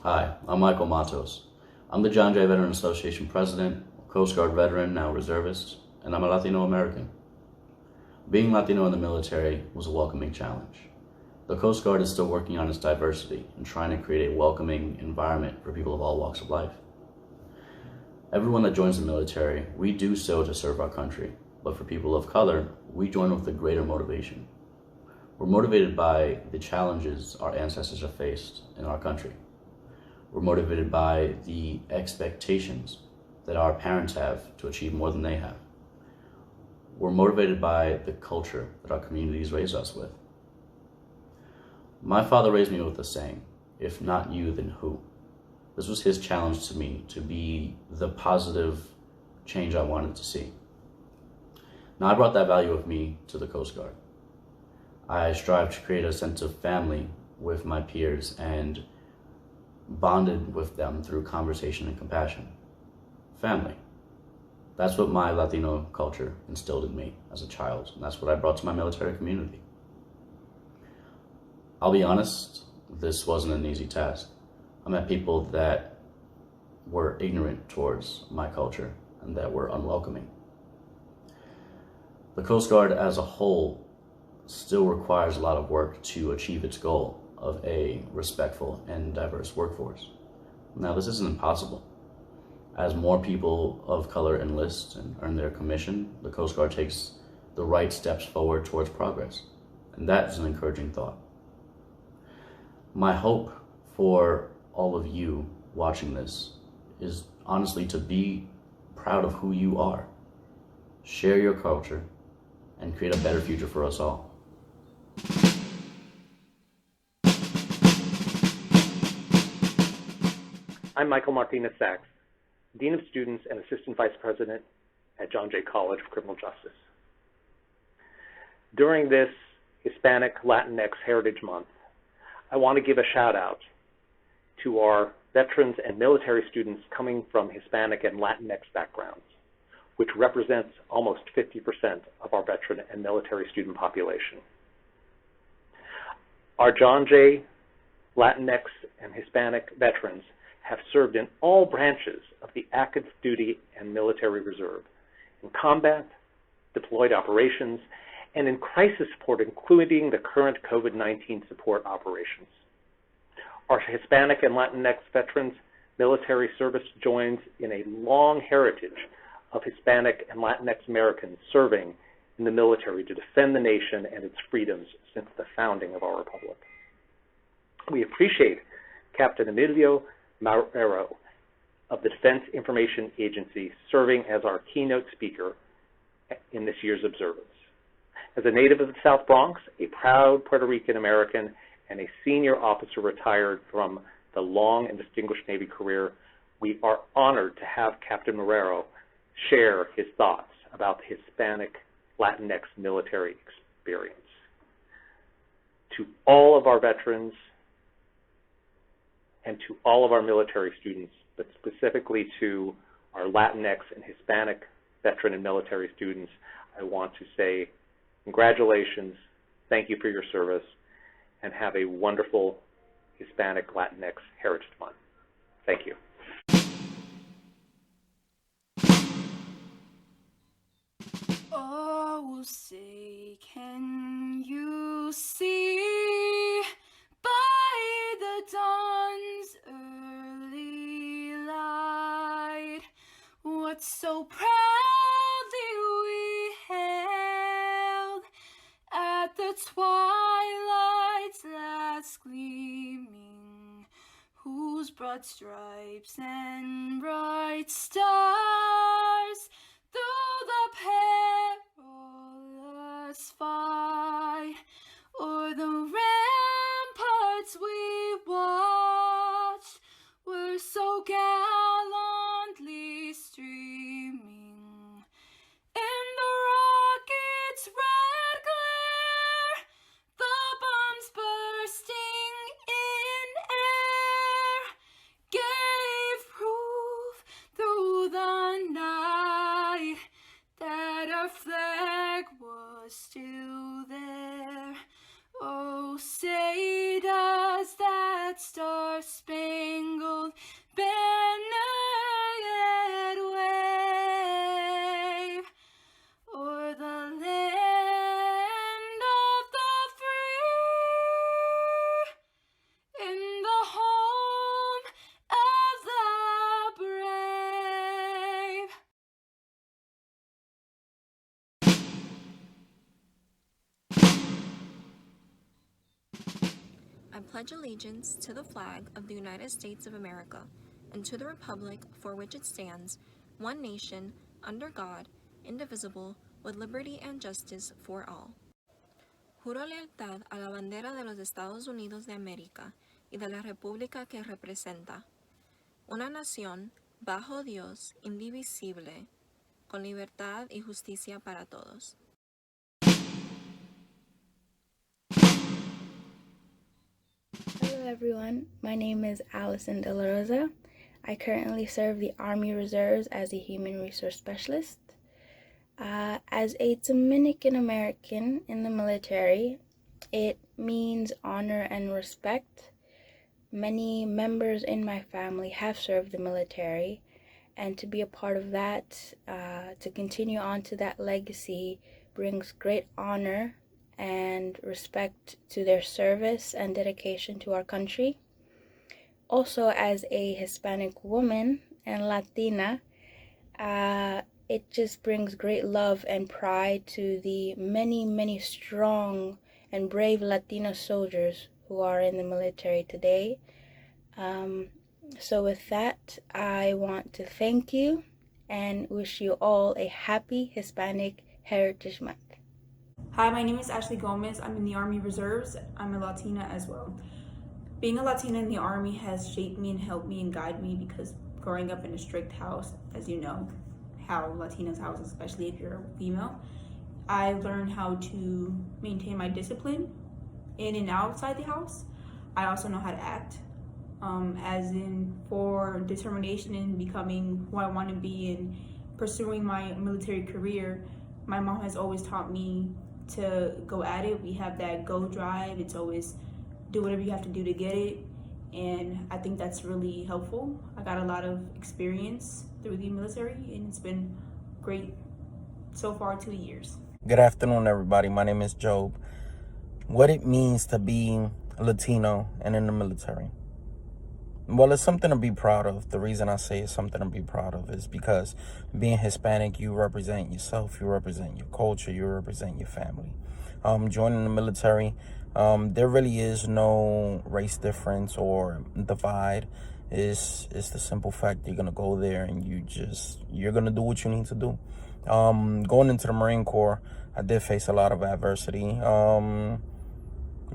Hi, I'm Michael Matos. I'm the John Jay Veteran Association President, Coast Guard veteran, now reservist, and I'm a Latino American. Being Latino in the military was a welcoming challenge. The Coast Guard is still working on its diversity and trying to create a welcoming environment for people of all walks of life. Everyone that joins the military, we do so to serve our country, but for people of color, we join with a greater motivation. We're motivated by the challenges our ancestors have faced in our country. We're motivated by the expectations that our parents have to achieve more than they have. We're motivated by the culture that our communities raise us with. My father raised me with a saying, if not you, then who? This was his challenge to me, to be the positive change I wanted to see. Now I brought that value with me to the Coast Guard. I strive to create a sense of family with my peers and bonded with them through conversation and compassion. Family. That's what my Latino culture instilled in me as a child, and that's what I brought to my military community. I'll be honest, this wasn't an easy task. I met people that were ignorant towards my culture and that were unwelcoming. The Coast Guard as a whole still requires a lot of work to achieve its goal of a respectful and diverse workforce. Now, this isn't impossible. As more people of color enlist and earn their commission, the Coast Guard takes the right steps forward towards progress. And that is an encouraging thought. My hope for all of you watching this is honestly to be proud of who you are, share your culture, and create a better future for us all. I'm Michael Martinez-Sachs, Dean of Students and Assistant Vice President at John Jay College of Criminal Justice. During this Hispanic Latinx Heritage Month, I want to give a shout out to our veterans and military students coming from Hispanic and Latinx backgrounds, which represents almost 50% of our veteran and military student population. Our John Jay Latinx and Hispanic veterans have served in all branches of the active duty and military reserve, in combat, deployed operations, and in crisis support, including the current COVID-19 support operations. Our Hispanic and Latinx veterans military service joins in a long heritage of Hispanic and Latinx Americans serving in the military to defend the nation and its freedoms since the founding of our republic. We appreciate Captain Emilio Marrero of the Defense Information Agency serving as our keynote speaker in this year's observance. As a native of the South Bronx, a proud Puerto Rican American, and a senior officer retired from the long and distinguished Navy career, we are honored to have Captain Marrero share his thoughts about the Hispanic Latinx military experience. To all of our veterans and to all of our military students, but specifically to our Latinx and Hispanic veteran and military students, I want to say congratulations, thank you for your service, and have a wonderful Hispanic Latinx Heritage Month. Thank you. Oh, say, can you see by the dawn's early light what so proudly we hailed at the twilight's last gleaming, whose broad stripes and bright stars through the perilous fight o'er the ramparts we watched were so gallantly streaming. In the rocket's red glare, the bombs bursting in air gave proof through the night that our flag was still there. Oh, say does that star-spangled pledge allegiance to the flag of the United States of America and to the republic for which it stands, one nation, under God, indivisible, with liberty and justice for all. Juro lealtad a la bandera de los Estados Unidos de América y de la república que representa, una nación bajo Dios, indivisible, con libertad y justicia para todos. Hello everyone, my name is Allison de la Rosa. I currently serve the Army Reserves as a Human Resource Specialist. As a Dominican American in the military, it means honor and respect. Many members in my family have served the military, and to be a part of that, to continue on to that legacy, brings great honor and respect to their service and dedication to our country. Also, as a Hispanic woman and Latina, it just brings great love and pride to the many, many strong and brave Latino soldiers who are in the military today. So with that, I want to thank you and wish you all a happy Hispanic Heritage Month. Hi, my name is Ashley Gomez. I'm in the Army Reserves. I'm a Latina as well. Being a Latina in the Army has shaped me and helped me and guided me, because growing up in a strict house, as you know, how Latinos house, especially if you're a female, I learned how to maintain my discipline in and outside the house. I also know how to act, as in for determination in becoming who I want to be and pursuing my military career. My mom has always taught me to go at it. We have that go drive. It's always do whatever you have to do to get it. And I think that's really helpful. I got a lot of experience through the military, and it's been great so far, 2 years. Good afternoon, everybody. My name is Job. What it means to be Latino and in the military. Well, it's something to be proud of. The reason I say it's something to be proud of is because being Hispanic, you represent yourself, you represent your culture, you represent your family. Joining the military, there really is no race difference or divide. It's the simple fact you're gonna go there and you're gonna do what you need to do. Going into the Marine Corps, I did face a lot of adversity,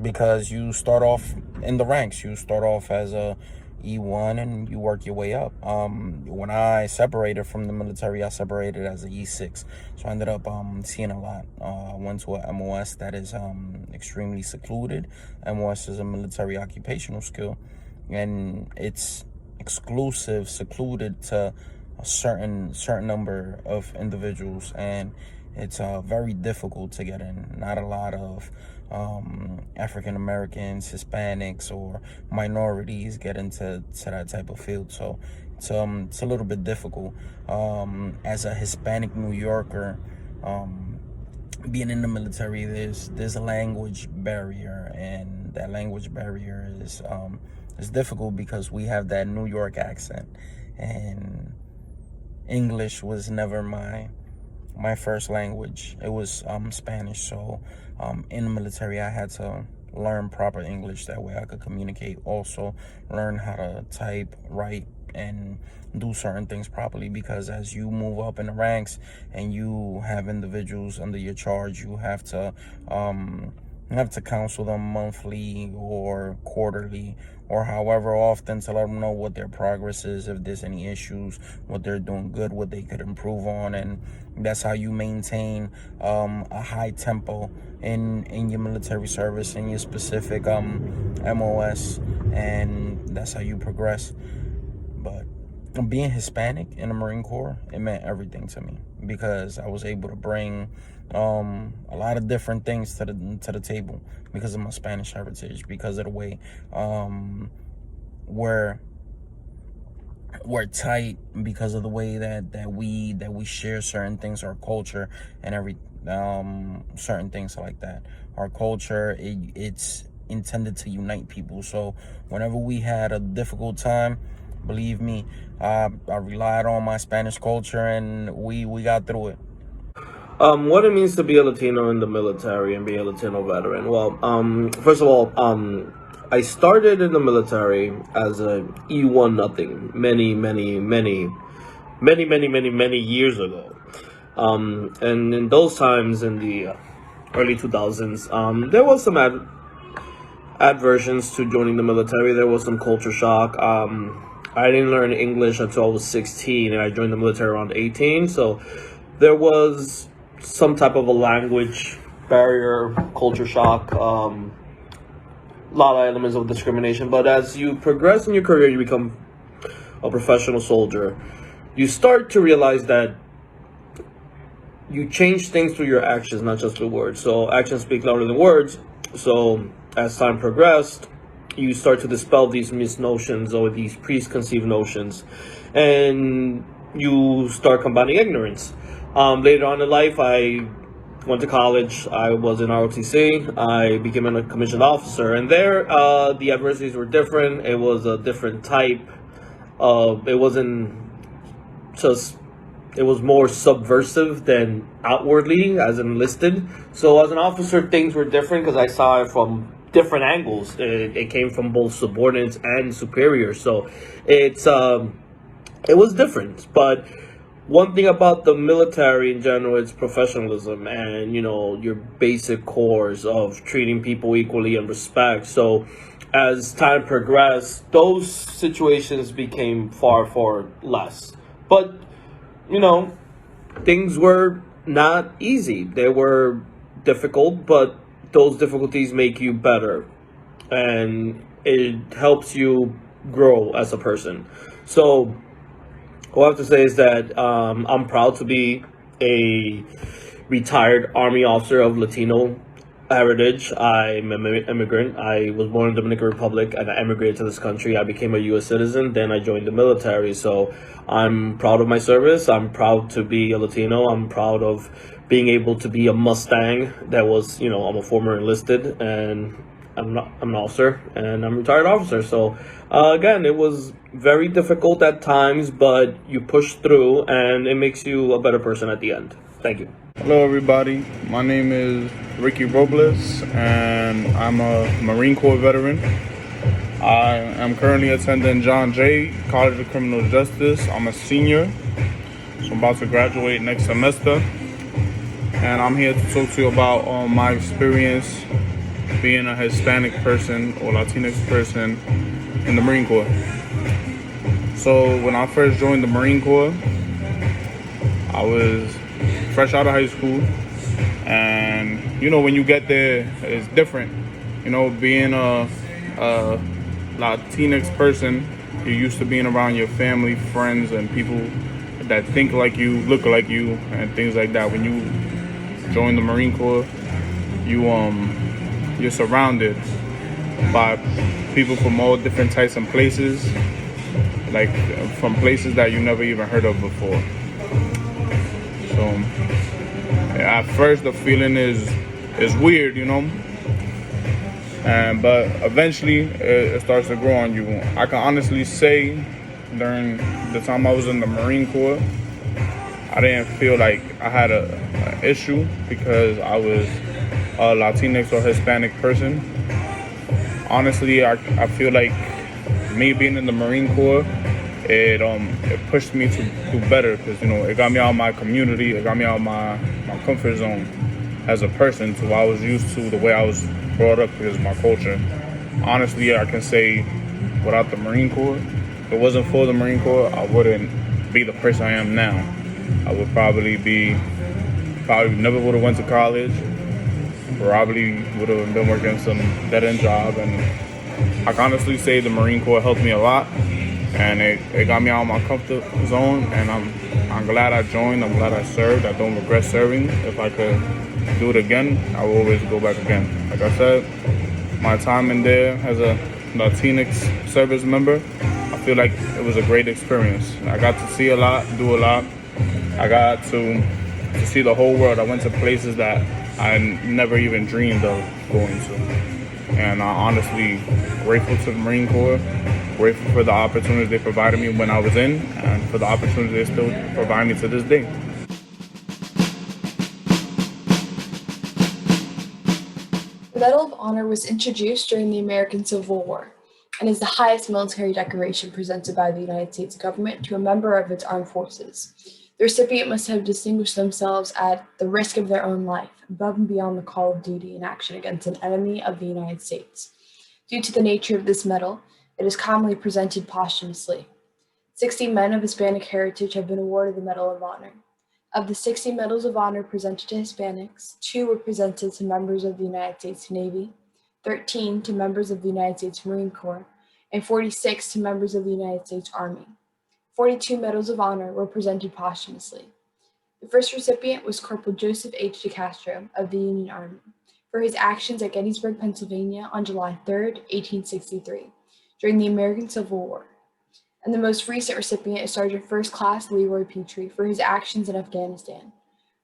because you start off in the ranks. You start off as a E1 and you work your way up. When I separated from the military, I separated as a E6, so I ended up seeing a lot. Went to a MOS that is extremely secluded. MOS is a military occupational skill, and it's exclusive, secluded to a certain number of individuals, and it's very difficult to get in. Not a lot of African Americans, Hispanics, or minorities get into that type of field, so it's a little bit difficult. As a Hispanic New Yorker, being in the military, there's a language barrier, and that language barrier is difficult because we have that New York accent, and English was never my first language. It was Spanish. So in the military, I had to learn proper English. That way I could communicate. Also learn how to type, write, and do certain things properly, because as you move up in the ranks and you have individuals under your charge, you have to counsel them monthly or quarterly or however often to let them know what their progress is, if there's any issues, what they're doing good, what they could improve on. And that's how you maintain a high tempo in your military service, in your specific MOS, and that's how you progress. But being Hispanic in the Marine Corps, it meant everything to me, because I was able to bring a lot of different things to the table because of my Spanish heritage, because of the way we're tight, because of the way that we share certain things, our culture and certain things like that. Our culture, it's intended to unite people. So whenever we had a difficult time, believe me, I relied on my Spanish culture, and we got through it. What it means to be a Latino in the military and be a Latino veteran. Well, first of all, I started in the military as a E1 nothing many years ago. And in those times, in the early 2000s, there was some adversions to joining the military. There was some culture shock. I didn't learn English until I was 16, and I joined the military around 18. So there was some type of a language barrier, culture shock, a lot of elements of discrimination. But as you progress in your career, you become a professional soldier, you start to realize that you change things through your actions, not just through words. So actions speak louder than words. So as time progressed, you start to dispel these misnotions or these preconceived notions, and you start combating ignorance. Later on in life, I went to college. I was in ROTC. I became a commissioned officer, and there the adversities were different. It was a different type of, it wasn't just, it was more subversive than outwardly as enlisted. So as an officer, things were different because I saw it from different angles. It came from both subordinates and superiors. So it was different. But one thing about the military in general, it's professionalism and, you know, your basic cores of treating people equally and respect. So as time progressed, those situations became far less. But, you know, things were not easy. They were difficult, but those difficulties make you better, and it helps you grow as a person. So what I have to say is that I'm proud to be a retired Army officer of Latino heritage. I'm an immigrant. I was born in the Dominican Republic and I emigrated to this country. I became a U.S. citizen, then I joined the military. So I'm proud of my service. I'm proud to be a Latino. I'm proud of being able to be a Mustang that was, you know, I'm a former enlisted, and I'm an officer, and I'm a retired officer. So again, it was very difficult at times, but you push through and it makes you a better person at the end. Thank you. Hello everybody, my name is Ricky Robles and I'm a Marine Corps veteran. I am currently attending John Jay College of Criminal Justice. I'm a senior, so I'm about to graduate next semester. And I'm here to talk to you about my experience being a Hispanic person or Latinx person in the Marine Corps. So when I first joined the Marine Corps, I was fresh out of high school, and you know, when you get there, it's different. You know, being a Latinx person, you're used to being around your family, friends, and people that think like you, look like you, and things like that. When you join the Marine Corps, you're surrounded by people from all different types and places, like from places that you never even heard of before. So at first the feeling is weird, you know, but eventually it starts to grow on you. I can honestly say during the time I was in the Marine Corps, I didn't feel like I had an issue because I was a Latinx or Hispanic person. Honestly, I feel like me being in the Marine Corps, it pushed me to do better because, you know, it got me out of my community, it got me out of my comfort zone as a person to what I was used to, the way I was brought up because of my culture. Honestly, I can say without the Marine Corps, if it wasn't for the Marine Corps, I wouldn't be the person I am now. I would probably never would have went to college, probably would have been working some dead-end job, and I can honestly say the Marine Corps helped me a lot. And it got me out of my comfort zone, and I'm glad I joined. I'm glad I served. I don't regret serving. If I could do it again, I will always go back again. Like I said, my time in there as a Latinx service member, I feel like it was a great experience. I got to see a lot, do a lot. I got to see the whole world. I went to places that I never even dreamed of going to. And I'm honestly grateful to the Marine Corps. Grateful for the opportunities they provided me when I was in, and for the opportunities they still provide me to this day. Medal of Honor was introduced during the American Civil War and is the highest military decoration presented by the United States government to a member of its armed forces. The recipient must have distinguished themselves at the risk of their own life, above and beyond the call of duty in action against an enemy of the United States. Due to the nature of this medal, it is commonly presented posthumously. 60 men of Hispanic heritage have been awarded the Medal of Honor. Of the 60 Medals of Honor presented to Hispanics, 2 were presented to members of the United States Navy, 13 to members of the United States Marine Corps, and 46 to members of the United States Army. 42 Medals of Honor were presented posthumously. The first recipient was Corporal Joseph H. DeCastro of the Union Army for his actions at Gettysburg, Pennsylvania on July 3, 1863, during the American Civil War. And the most recent recipient is Sergeant First Class Leroy Petrie for his actions in Afghanistan.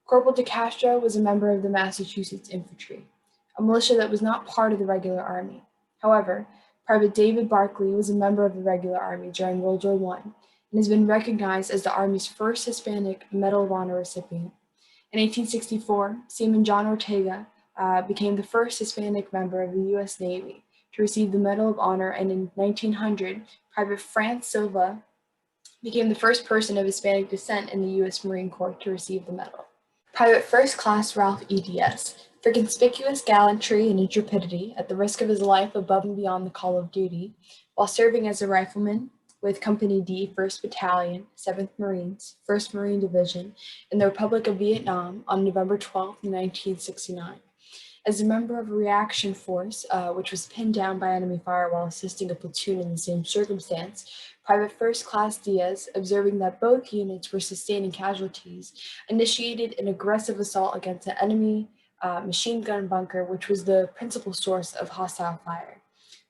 Corporal DeCastro was a member of the Massachusetts Infantry, a militia that was not part of the regular army. However, Private David Barkley was a member of the regular army during World War I and has been recognized as the Army's first Hispanic Medal of Honor recipient. In 1864, Seaman John Ortega became the first Hispanic member of the U.S. Navy to receive the Medal of Honor, and in 1900, Private France Silva became the first person of Hispanic descent in the U.S. Marine Corps to receive the medal. Private First Class Ralph E.D.S., for conspicuous gallantry and intrepidity at the risk of his life above and beyond the call of duty, while serving as a rifleman with Company D, 1st Battalion, 7th Marines, 1st Marine Division, in the Republic of Vietnam on November 12, 1969. As a member of a reaction force, which was pinned down by enemy fire while assisting a platoon in the same circumstance, Private First Class Diaz, observing that both units were sustaining casualties, initiated an aggressive assault against an enemy machine gun bunker, which was the principal source of hostile fire.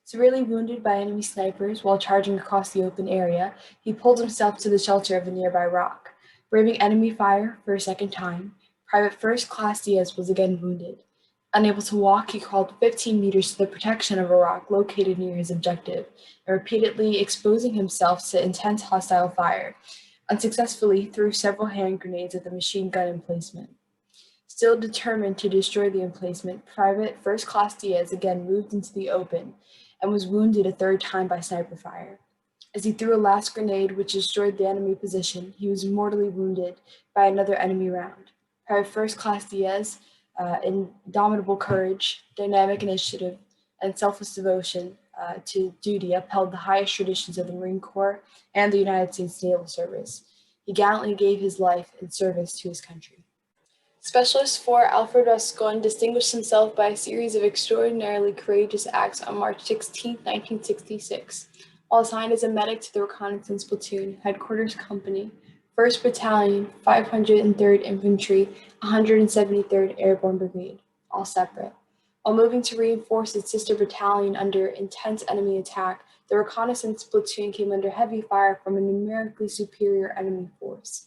Severely wounded by enemy snipers while charging across the open area, he pulled himself to the shelter of a nearby rock. Braving enemy fire for a second time, Private First Class Diaz was again wounded. Unable to walk, he crawled 15 meters to the protection of a rock located near his objective, and repeatedly exposing himself to intense hostile fire, unsuccessfully threw several hand grenades at the machine gun emplacement. Still determined to destroy the emplacement, Private First Class Diaz again moved into the open and was wounded a third time by sniper fire. As he threw a last grenade which destroyed the enemy position, he was mortally wounded by another enemy round. Private First Class Diaz, indomitable courage, dynamic initiative, and selfless devotion to duty upheld the highest traditions of the Marine Corps and the United States Naval Service. He gallantly gave his life in service to his country. Specialist 4 Alfred Rascon distinguished himself by a series of extraordinarily courageous acts on March 16, 1966, while assigned as a medic to the Reconnaissance Platoon, Headquarters Company, 1st Battalion, 503rd Infantry, 173rd Airborne Brigade, all separate. While moving to reinforce its sister battalion under intense enemy attack, the reconnaissance platoon came under heavy fire from a numerically superior enemy force.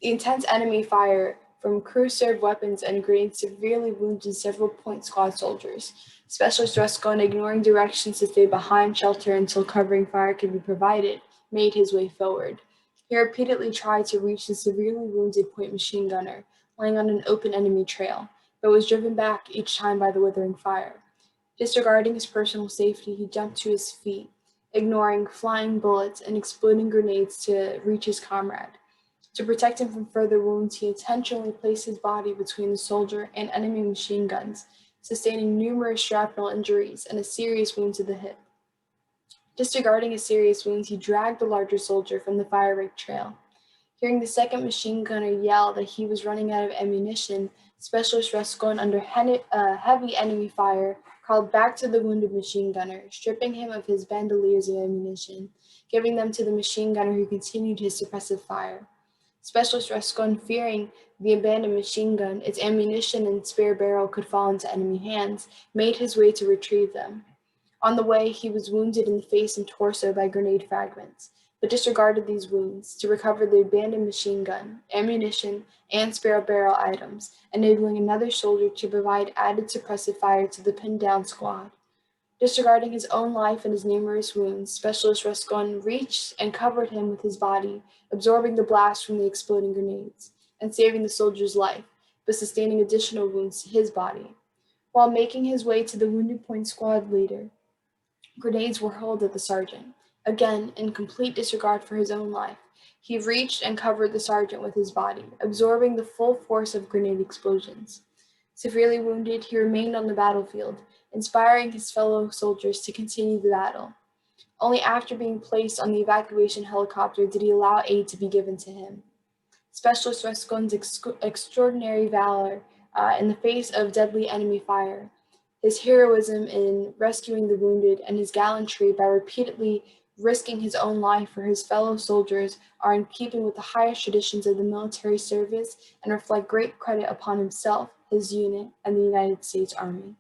The intense enemy fire from crew-served weapons and grenades severely wounded several point squad soldiers. Specialist Rascon, ignoring directions to stay behind shelter until covering fire could be provided, made his way forward. He repeatedly tried to reach the severely wounded point machine gunner, laying on an open enemy trail, but was driven back each time by the withering fire. Disregarding his personal safety, he jumped to his feet, ignoring flying bullets and exploding grenades to reach his comrade. To protect him from further wounds, he intentionally placed his body between the soldier and enemy machine guns, sustaining numerous shrapnel injuries and a serious wound to the hip. Disregarding his serious wounds, he dragged the larger soldier from the fire-raked trail. Hearing the second machine gunner yell that he was running out of ammunition, Specialist Rascon, under heavy enemy fire, crawled back to the wounded machine gunner, stripping him of his bandoliers of ammunition, giving them to the machine gunner who continued his suppressive fire. Specialist Rascon, fearing the abandoned machine gun, its ammunition and spare barrel could fall into enemy hands, made his way to retrieve them. On the way, he was wounded in the face and torso by grenade fragments, but disregarded these wounds to recover the abandoned machine gun, ammunition, and spare barrel items, enabling another soldier to provide added suppressive fire to the pinned down squad. Disregarding his own life and his numerous wounds, Specialist Rascon reached and covered him with his body, absorbing the blast from the exploding grenades, and saving the soldier's life, but sustaining additional wounds to his body. While making his way to the wounded point squad leader, grenades were hurled at the sergeant. Again, in complete disregard for his own life, he reached and covered the sergeant with his body, absorbing the full force of grenade explosions. Severely wounded, he remained on the battlefield, inspiring his fellow soldiers to continue the battle. Only after being placed on the evacuation helicopter did he allow aid to be given to him. Specialist Rascon's extraordinary valor in the face of deadly enemy fire, his heroism in rescuing the wounded, and his gallantry by repeatedly risking his own life for his fellow soldiers are in keeping with the highest traditions of the military service and reflect great credit upon himself, his unit, and the United States Army.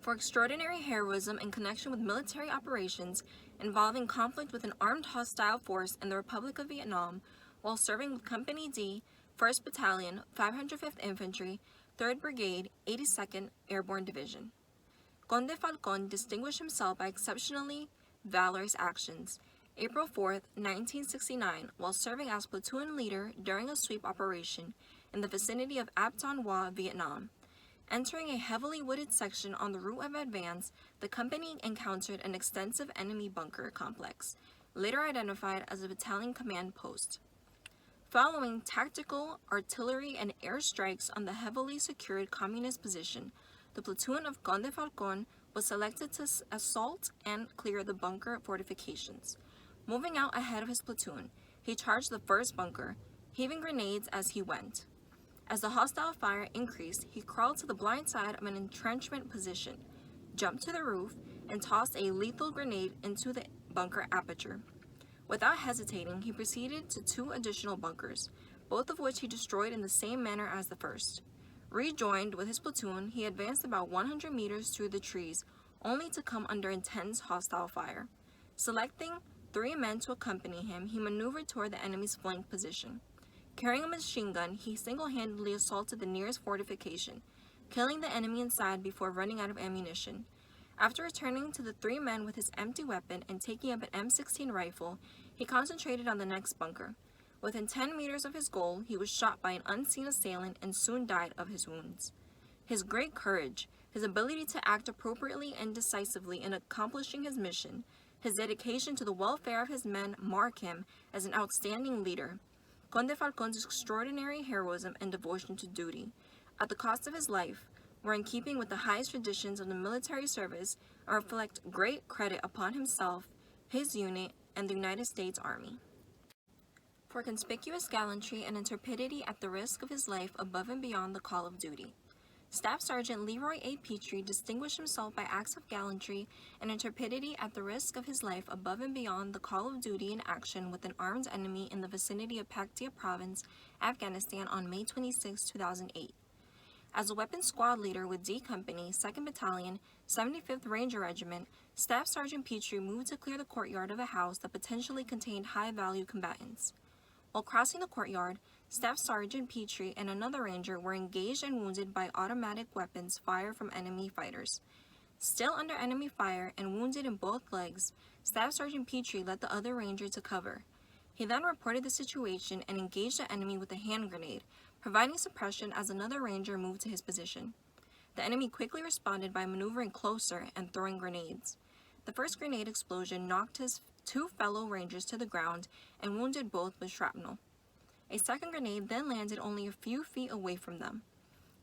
For extraordinary heroism in connection with military operations involving conflict with an armed hostile force in the Republic of Vietnam, while serving with Company D, 1st Battalion, 505th Infantry, 3rd Brigade, 82nd Airborne Division. Conde Falcon distinguished himself by exceptionally valorous actions. April 4th, 1969, while serving as platoon leader during a sweep operation in the vicinity of Ap Ton Hoa, Vietnam. Entering a heavily wooded section on the route of advance, the company encountered an extensive enemy bunker complex, later identified as a battalion command post. Following tactical artillery and air strikes on the heavily secured communist position, the platoon of Conde Falcon was selected to assault and clear the bunker fortifications. Moving out ahead of his platoon, he charged the first bunker, heaving grenades as he went. As the hostile fire increased, he crawled to the blind side of an entrenchment position, jumped to the roof, and tossed a lethal grenade into the bunker aperture. Without hesitating, he proceeded to 2 additional bunkers, both of which he destroyed in the same manner as the first. Rejoined with his platoon, he advanced about 100 meters through the trees, only to come under intense hostile fire. Selecting 3 men to accompany him, he maneuvered toward the enemy's flank position. Carrying a machine gun, he single-handedly assaulted the nearest fortification, killing the enemy inside before running out of ammunition. After returning to the 3 men with his empty weapon and taking up an M16 rifle, he concentrated on the next bunker. Within 10 meters of his goal, he was shot by an unseen assailant and soon died of his wounds. His great courage, his ability to act appropriately and decisively in accomplishing his mission, his dedication to the welfare of his men mark him as an outstanding leader. Conde Falcon's extraordinary heroism and devotion to duty, at the cost of his life, were in keeping with the highest traditions of the military service and reflect great credit upon himself, his unit, and the United States Army. For conspicuous gallantry and intrepidity at the risk of his life above and beyond the call of duty, Staff Sergeant Leroy A. Petrie distinguished himself by acts of gallantry and intrepidity at the risk of his life above and beyond the call of duty in action with an armed enemy in the vicinity of Paktia Province, Afghanistan on May 26, 2008. As a weapons squad leader with D Company, 2nd Battalion, 75th Ranger Regiment, Staff Sergeant Petrie moved to clear the courtyard of a house that potentially contained high-value combatants. While crossing the courtyard, Staff Sergeant Petrie and another ranger were engaged and wounded by automatic weapons fired from enemy fighters. Still under enemy fire and wounded in both legs, Staff Sergeant Petrie led the other ranger to cover. He then reported the situation and engaged the enemy with a hand grenade, providing suppression as another ranger moved to his position. The enemy quickly responded by maneuvering closer and throwing grenades. The first grenade explosion knocked his 2 fellow rangers to the ground and wounded both with shrapnel. A second grenade then landed only a few feet away from them.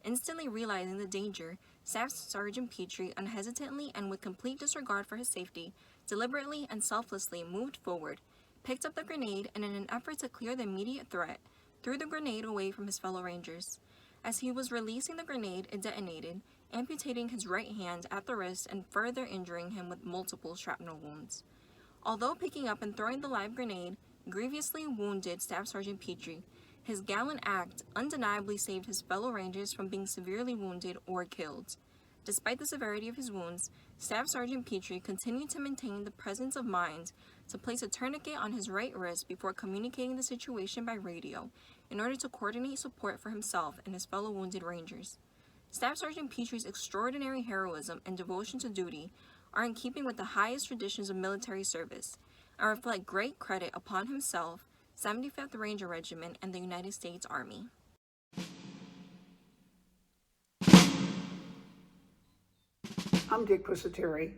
Instantly realizing the danger, Staff Sergeant Petrie unhesitantly and with complete disregard for his safety, deliberately and selflessly moved forward, picked up the grenade, and in an effort to clear the immediate threat, threw the grenade away from his fellow rangers. As he was releasing the grenade, it detonated, amputating his right hand at the wrist and further injuring him with multiple shrapnel wounds. Although picking up and throwing the live grenade grievously wounded Staff Sergeant Petrie, his gallant act undeniably saved his fellow rangers from being severely wounded or killed. Despite the severity of his wounds, Staff Sergeant Petrie continued to maintain the presence of mind to place a tourniquet on his right wrist before communicating the situation by radio in order to coordinate support for himself and his fellow wounded rangers. Staff Sergeant Petrie's extraordinary heroism and devotion to duty are in keeping with the highest traditions of military service and reflect great credit upon himself, 75th Ranger Regiment, and the United States Army. I'm Dick Pusateri,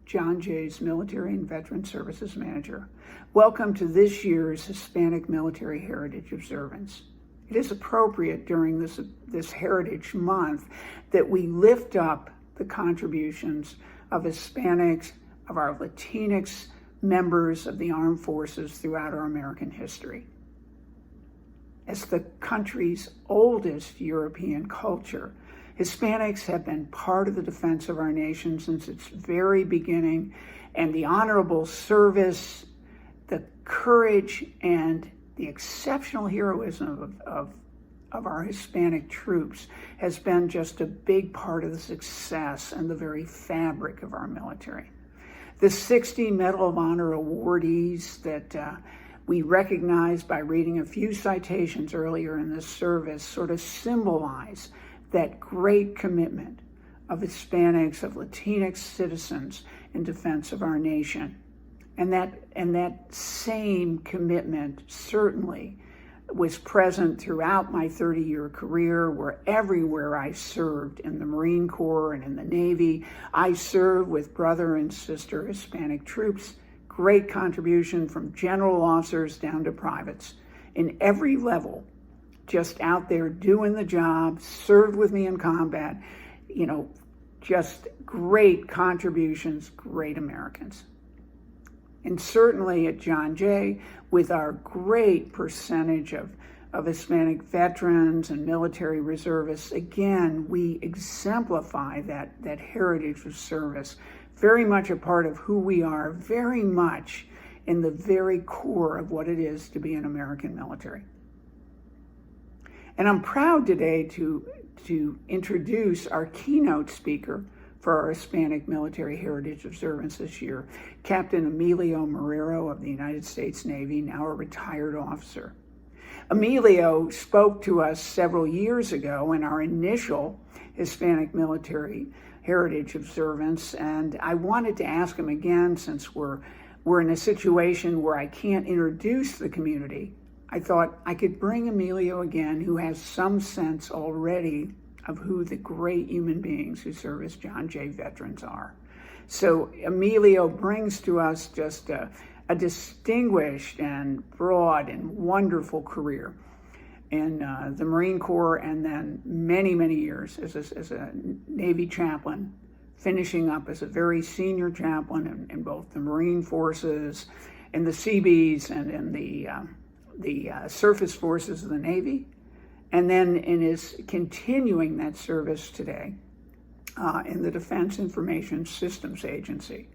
John Jay's Military and Veteran Services Manager. Welcome to this year's Hispanic Military Heritage Observance. It is appropriate during this Heritage Month that we lift up the contributions of Hispanics, of our Latinx members of the armed forces throughout our American history. As the country's oldest European culture, Hispanics have been part of the defense of our nation since its very beginning, and the honorable service, the courage, and the exceptional heroism of our Hispanic troops has been just a big part of the success and the very fabric of our military. The 60 Medal of Honor awardees that we recognized by reading a few citations earlier in this service sort of symbolize that great commitment of Hispanics, of Latinx citizens in defense of our nation. And that same commitment certainly was present throughout my 30-year career, where everywhere I served in the Marine Corps and in the Navy, I served with brother and sister Hispanic troops. Great contribution from general officers down to privates in every level, just out there doing the job, served with me in combat, just great contributions, great Americans. And certainly at John Jay, with our great percentage of Hispanic veterans and military reservists, again, we exemplify that heritage of service, very much a part of who we are, very much in the very core of what it is to be an American military. And I'm proud today to introduce our keynote speaker for our Hispanic Military Heritage Observance this year, Captain Emilio Marrero of the United States Navy, now a retired officer. Emilio spoke to us several years ago in our initial Hispanic Military Heritage Observance, and I wanted to ask him again, since we're in a situation where I can't introduce the community. I thought I could bring Emilio again, who has some sense already of who the great human beings who serve as John Jay veterans are. So Emilio brings to us just a distinguished and broad and wonderful career in the Marine Corps, and then many, many years as a Navy chaplain, finishing up as a very senior chaplain in both the Marine forces, in the Seabees, and in the surface forces of the Navy, and then in his continuing that service today in the Defense Information Systems Agency.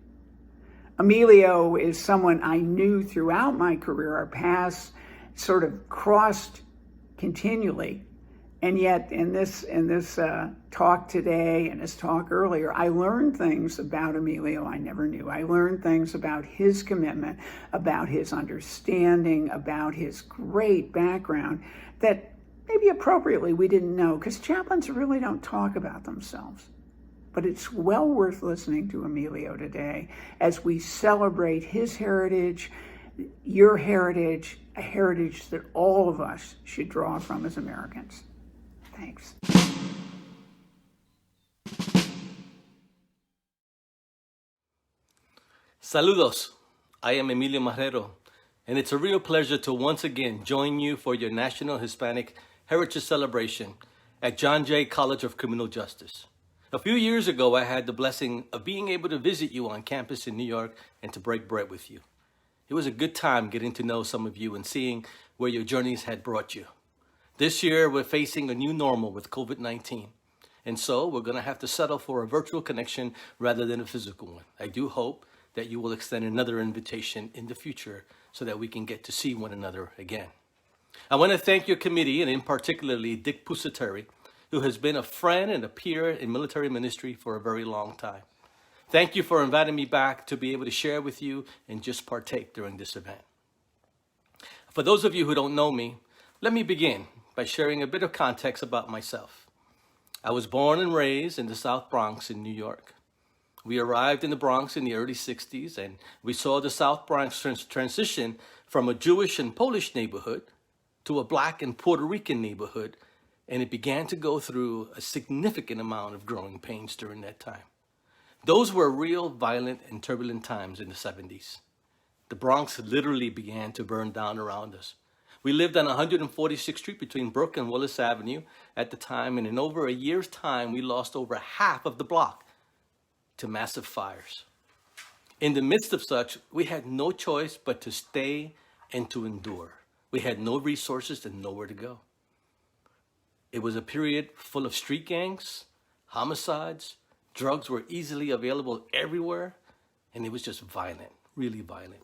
Emilio is someone I knew throughout my career. Our paths sort of crossed continually, and yet in this talk today and his talk earlier, I learned things about Emilio I never knew. I learned things about his commitment, about his understanding, about his great background that maybe appropriately we didn't know, because chaplains really don't talk about themselves. But it's well worth listening to Emilio today as we celebrate his heritage, your heritage, a heritage that all of us should draw from as Americans. Thanks. Saludos. I am Emilio Marrero, and it's a real pleasure to once again join you for your National Hispanic Heritage Celebration at John Jay College of Criminal Justice. A few years ago, I had the blessing of being able to visit you on campus in New York and to break bread with you. It was a good time getting to know some of you and seeing where your journeys had brought you. This year, we're facing a new normal with COVID-19. And so we're going to have to settle for a virtual connection rather than a physical one. I do hope that you will extend another invitation in the future so that we can get to see one another again. I want to thank your committee, and in particularly Dick Pusateri, who has been a friend and a peer in military ministry for a very long time. Thank you for inviting me back to be able to share with you and just partake during this event. For those of you who don't know me, let me begin by sharing a bit of context about myself. I was born and raised in the South Bronx in New York. We arrived in the Bronx in the early 60s, and we saw the South Bronx transition from a Jewish and Polish neighborhood to a Black and Puerto Rican neighborhood, and it began to go through a significant amount of growing pains during that time. Those were real violent and turbulent times in the 70s. The Bronx literally began to burn down around us. We lived on 146th Street between Brook and Willis Avenue at the time, and in over a year's time, we lost over half of the block to massive fires. In the midst of such, we had no choice but to stay and to endure. We had no resources and nowhere to go. It was a period full of street gangs, homicides, drugs were easily available everywhere, and it was just violent, really violent.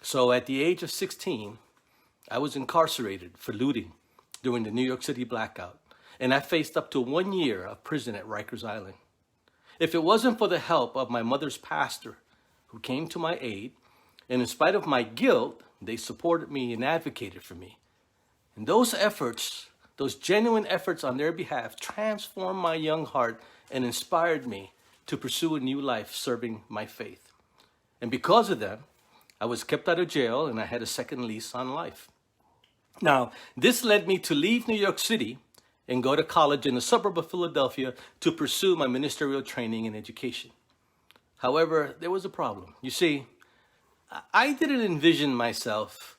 So at the age of 16, I was incarcerated for looting during the New York City blackout, and I faced up to 1 year of prison at Rikers Island. If it wasn't for the help of my mother's pastor, who came to my aid, and in spite of my guilt, they supported me and advocated for me. And those efforts, those genuine efforts on their behalf, transformed my young heart and inspired me to pursue a new life serving my faith. And because of them, I was kept out of jail and I had a second lease on life. Now, this led me to leave New York City and go to college in the suburb of Philadelphia to pursue my ministerial training and education. However, there was a problem. You see, I didn't envision myself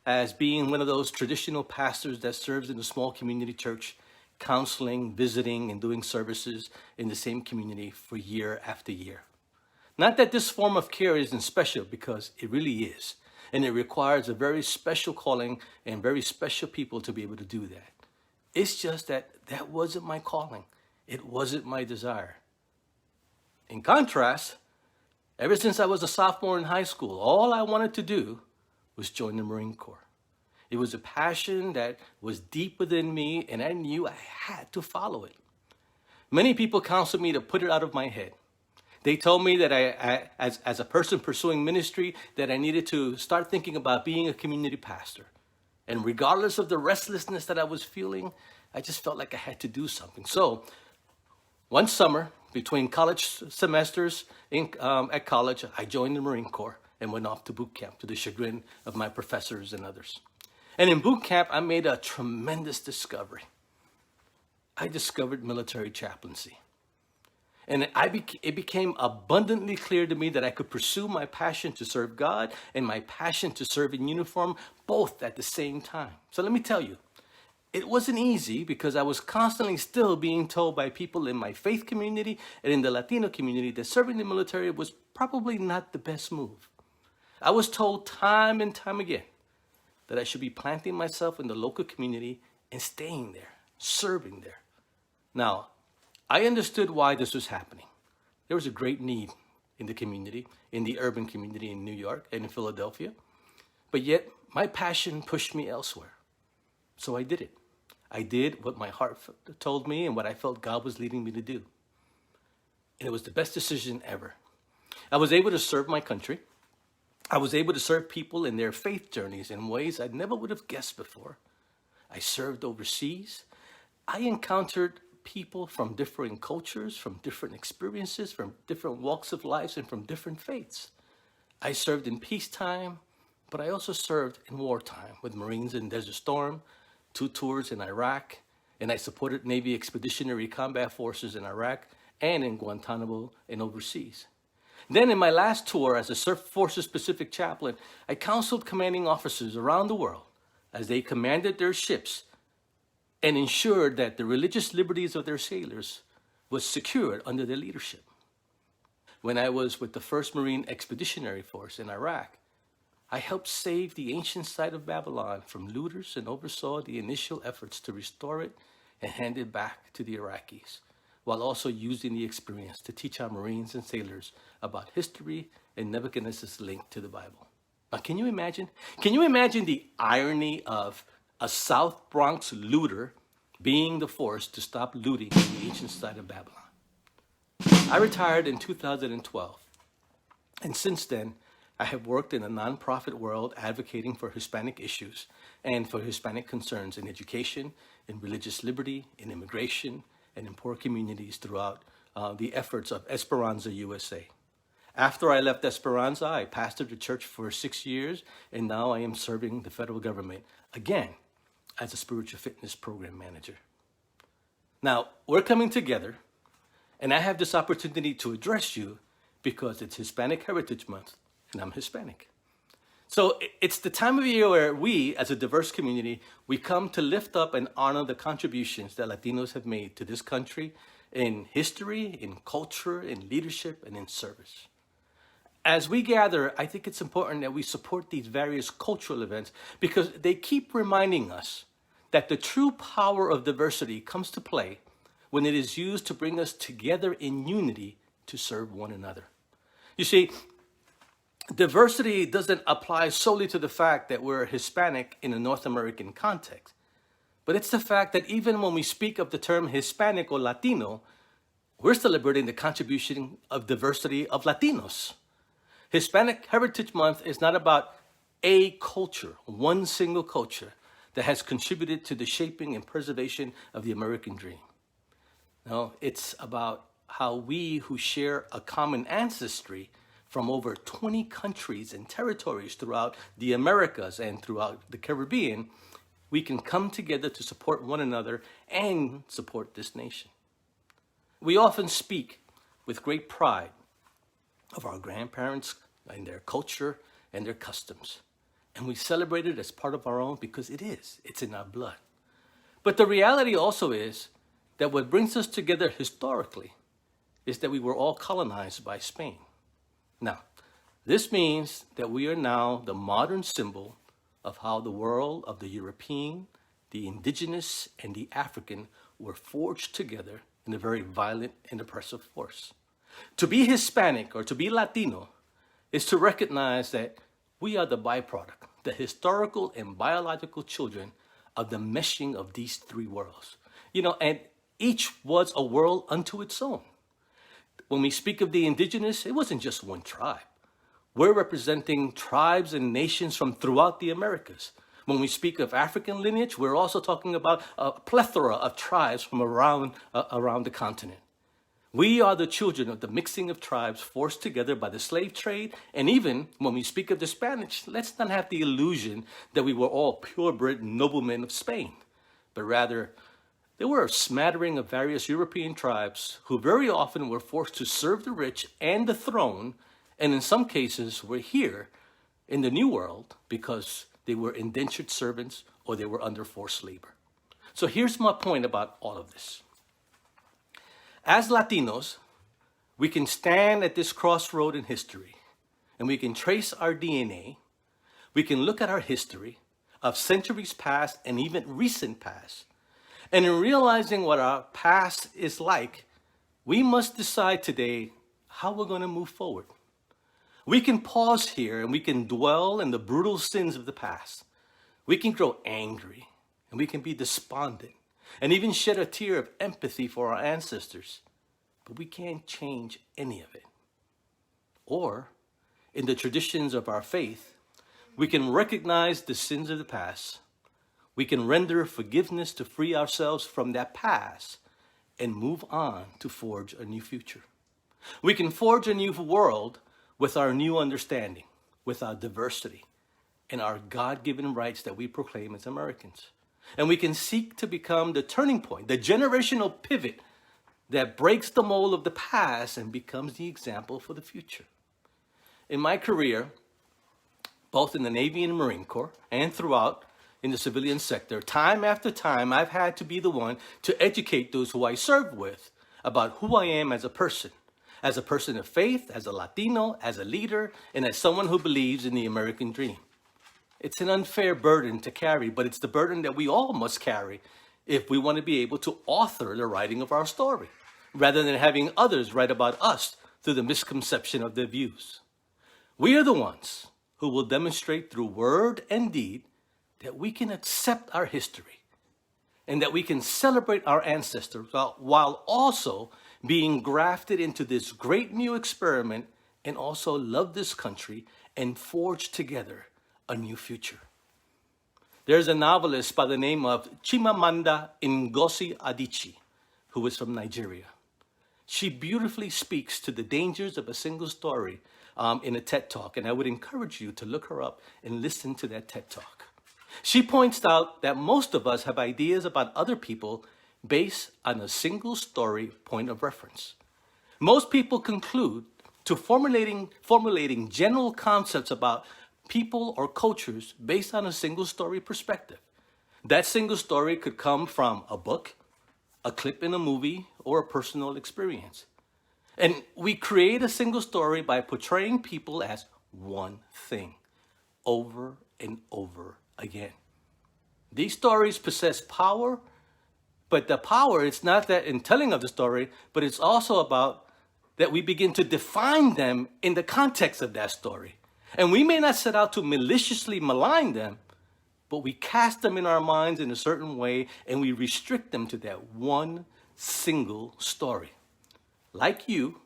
as being one of those traditional pastors that serves in a small community church, counseling, visiting, and doing services in the same community for year after year. Not that this form of care isn't special, because it really is. And it requires a very special calling and very special people to be able to do that. It's just that that wasn't my calling. It wasn't my desire. In contrast, ever since I was a sophomore in high school, all I wanted to do was join the Marine Corps. It was a passion that was deep within me, and I knew I had to follow it. Many people counseled me to put it out of my head. They told me that as a person pursuing ministry, that I needed to start thinking about being a community pastor. And regardless of the restlessness that I was feeling, I just felt like I had to do something. So one summer, between college semesters at college, I joined the Marine Corps and went off to boot camp, to the chagrin of my professors and others. And in boot camp, I made a tremendous discovery. I discovered military chaplaincy. And it became abundantly clear to me that I could pursue my passion to serve God and my passion to serve in uniform, both at the same time. So let me tell you, it wasn't easy, because I was constantly still being told by people in my faith community and in the Latino community that serving the military was probably not the best move. I was told time and time again that I should be planting myself in the local community and staying there, serving there. Now, I understood why this was happening. There was a great need in the community, in the urban community in New York and in Philadelphia, but yet my passion pushed me elsewhere. So I did it. I did what my heart told me and what I felt God was leading me to do. And it was the best decision ever. I was able to serve my country. I was able to serve people in their faith journeys in ways I never would have guessed before. I served overseas. I encountered people from different cultures, from different experiences, from different walks of life, and from different faiths. I served in peacetime, but I also served in wartime with Marines in Desert Storm, 2 tours in Iraq, and I supported Navy Expeditionary Combat Forces in Iraq and in Guantanamo and overseas. Then in my last tour as a Forces Pacific chaplain, I counseled commanding officers around the world as they commanded their ships and ensured that the religious liberties of their sailors was secured under their leadership. When I was with the 1st Marine Expeditionary Force in Iraq, I helped save the ancient site of Babylon from looters and oversaw the initial efforts to restore it and hand it back to the Iraqis, while also using the experience to teach our Marines and sailors about history and Nebuchadnezzar's link to the Bible. Now, can you imagine? Can you imagine the irony of a South Bronx looter being the force to stop looting in the ancient site of Babylon? I retired in 2012, and since then, I have worked in the nonprofit world advocating for Hispanic issues and for Hispanic concerns in education, in religious liberty, in immigration, and in poor communities throughout the efforts of Esperanza USA. After I left Esperanza, I pastored the church for 6 years, and now I am serving the federal government, again, as a spiritual fitness program manager. Now, we're coming together And I have this opportunity to address you because it's Hispanic Heritage Month and I'm Hispanic. So it's the time of year where we, as a diverse community, we come to lift up and honor the contributions that Latinos have made to this country in history, in culture, in leadership, and in service. As we gather, I think it's important that we support these various cultural events because they keep reminding us that the true power of diversity comes to play when it is used to bring us together in unity to serve one another. You see, diversity doesn't apply solely to the fact that we're Hispanic in a North American context, but it's the fact that even when we speak of the term Hispanic or Latino, we're celebrating the contribution of diversity of Latinos. Hispanic Heritage Month is not about a culture, one single culture that has contributed to the shaping and preservation of the American dream. No, it's about how we who share a common ancestry from over 20 countries and territories throughout the Americas and throughout the Caribbean, we can come together to support one another and support this nation. We often speak with great pride of our grandparents and their culture and their customs. And we celebrate it as part of our own because it's in our blood. But the reality also is that what brings us together historically is that we were all colonized by Spain. Now, this means that we are now the modern symbol of how the world of the European, the indigenous, and the African were forged together in a very violent and oppressive force. To be Hispanic or to be Latino is to recognize that we are the byproduct, the historical and biological children of the meshing of these three worlds. And each was a world unto its own. When we speak of the indigenous, it wasn't just one tribe. We're representing tribes and nations from throughout the Americas. When we speak of African lineage, we're also talking about a plethora of tribes from around the continent. We are the children of the mixing of tribes forced together by the slave trade. And even when we speak of the Spanish, let's not have the illusion that we were all purebred noblemen of Spain, but rather there were a smattering of various European tribes who very often were forced to serve the rich and the throne, and in some cases were here in the New World because they were indentured servants or they were under forced labor. So here's my point about all of this. As Latinos, we can stand at this crossroad in history and we can trace our DNA. We can look at our history of centuries past and even recent past. And in realizing what our past is like, we must decide today how we're going to move forward. We can pause here and we can dwell in the brutal sins of the past. We can grow angry and we can be despondent and even shed a tear of empathy for our ancestors, but we can't change any of it. Or, in the traditions of our faith, we can recognize the sins of the past. We can render forgiveness to free ourselves from that past and move on to forge a new future. We can forge a new world with our new understanding, with our diversity, and our God-given rights that we proclaim as Americans. And we can seek to become the turning point, the generational pivot that breaks the mold of the past and becomes the example for the future. In my career, both in the Navy and Marine Corps and throughout in the civilian sector, time after time, I've had to be the one to educate those who I serve with about who I am as a person of faith, as a Latino, as a leader, and as someone who believes in the American dream. It's an unfair burden to carry, but it's the burden that we all must carry if we want to be able to author the writing of our story, rather than having others write about us through the misconception of their views. We are the ones who will demonstrate through word and deed that we can accept our history and that we can celebrate our ancestors while also being grafted into this great new experiment and also love this country and forge together a new future. There's a novelist by the name of Chimamanda Ngozi Adichie, who is from Nigeria. She beautifully speaks to the dangers of a single story in a TED Talk, and I would encourage you to look her up and listen to that TED Talk. She points out that most of us have ideas about other people based on a single story point of reference. Most people conclude to formulating general concepts about people or cultures based on a single story perspective. That single story could come from a book, a clip in a movie, or a personal experience. And we create a single story by portraying people as one thing over and over again. These stories possess power, but the power, it's not that in telling of the story, but it's also about that we begin to define them in the context of that story. And we may not set out to maliciously malign them, but we cast them in our minds in a certain way and we restrict them to that one single story. Like you,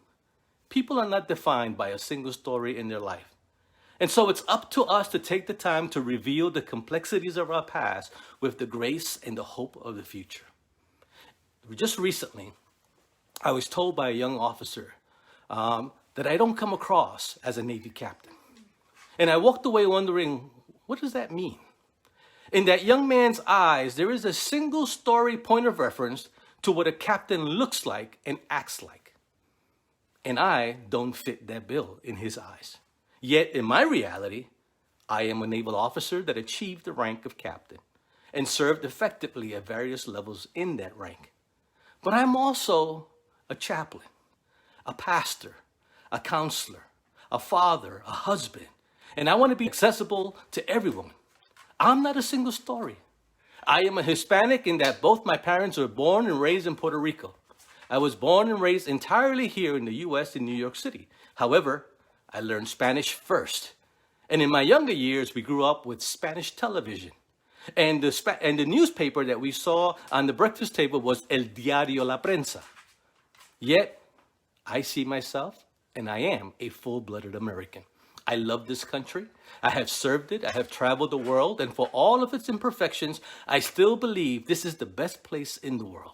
people are not defined by a single story in their life. And so it's up to us to take the time to reveal the complexities of our past with the grace and the hope of the future. Just recently, I was told by a young officer that I don't come across as a Navy captain. And I walked away wondering, what does that mean? In that young man's eyes, there is a single story point of reference to what a captain looks like and acts like. And I don't fit that bill in his eyes. Yet in my reality, I am a naval officer that achieved the rank of captain and served effectively at various levels in that rank. But I'm also a chaplain, a pastor, a counselor, a father, a husband, and I want to be accessible to everyone. I'm not a single story. I am a Hispanic in that both my parents were born and raised in Puerto Rico. I was born and raised entirely here in the U.S. in New York City. However, I learned Spanish first. And in my younger years, we grew up with Spanish television. And the newspaper that we saw on the breakfast table was El Diario La Prensa. Yet, I see myself, and I am a full-blooded American. I love this country. I have served it. I have traveled the world. And for all of its imperfections, I still believe this is the best place in the world.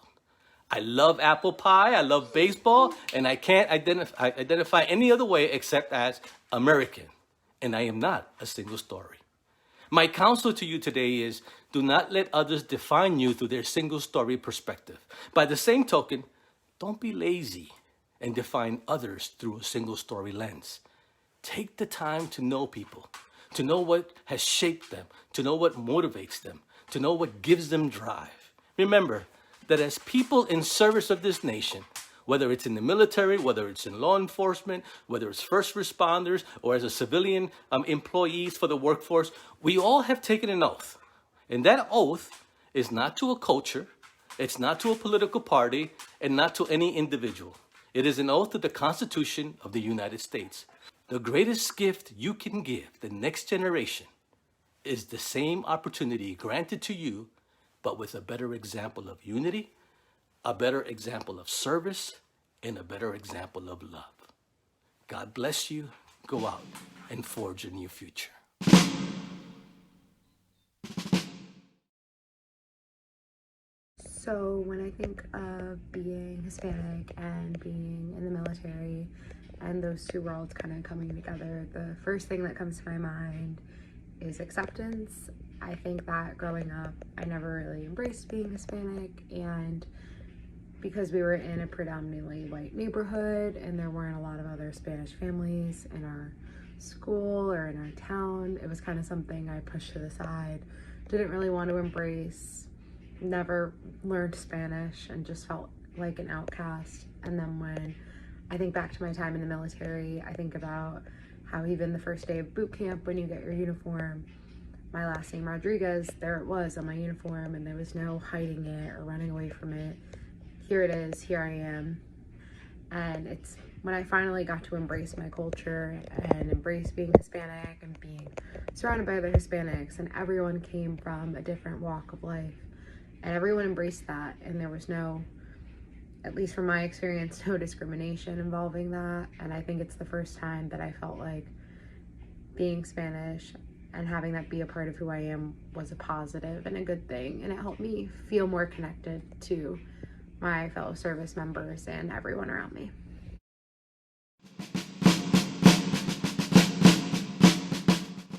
I love apple pie. I love baseball. And I can't identify any other way except as American. And I am not a single story. My counsel to you today is do not let others define you through their single story perspective. By the same token, don't be lazy and define others through a single story lens. Take the time to know people, to know what has shaped them, to know what motivates them, to know what gives them drive. Remember that as people in service of this nation, whether it's in the military, whether it's in law enforcement, whether it's first responders, or as a civilian employees for the workforce, we all have taken an oath. And that oath is not to a culture, it's not to a political party, and not to any individual. It is an oath to the Constitution of the United States. The greatest gift you can give the next generation is the same opportunity granted to you, but with a better example of unity, a better example of service, and a better example of love. God bless you. Go out and forge a new future. So when I think of being Hispanic and being in the military and those two worlds kind of coming together, the first thing that comes to my mind is acceptance. I think that growing up, I never really embraced being Hispanic, and because we were in a predominantly white neighborhood and there weren't a lot of other Spanish families in our school or in our town, it was kind of something I pushed to the side, didn't really want to embrace, never learned Spanish, and just felt like an outcast. And then when I think back to my time in the military, I think about how even the first day of boot camp, when you get your uniform, my last name Rodriguez, there it was on my uniform, and there was no hiding it or running away from it. Here it is, here I am. And it's when I finally got to embrace my culture and embrace being Hispanic and being surrounded by other Hispanics, and everyone came from a different walk of life, and everyone embraced that, and there was no, at least from my experience, no discrimination involving that. And I think it's the first time that I felt like being Spanish and having that be a part of who I am was a positive and a good thing, and it helped me feel more connected to my fellow service members and everyone around me.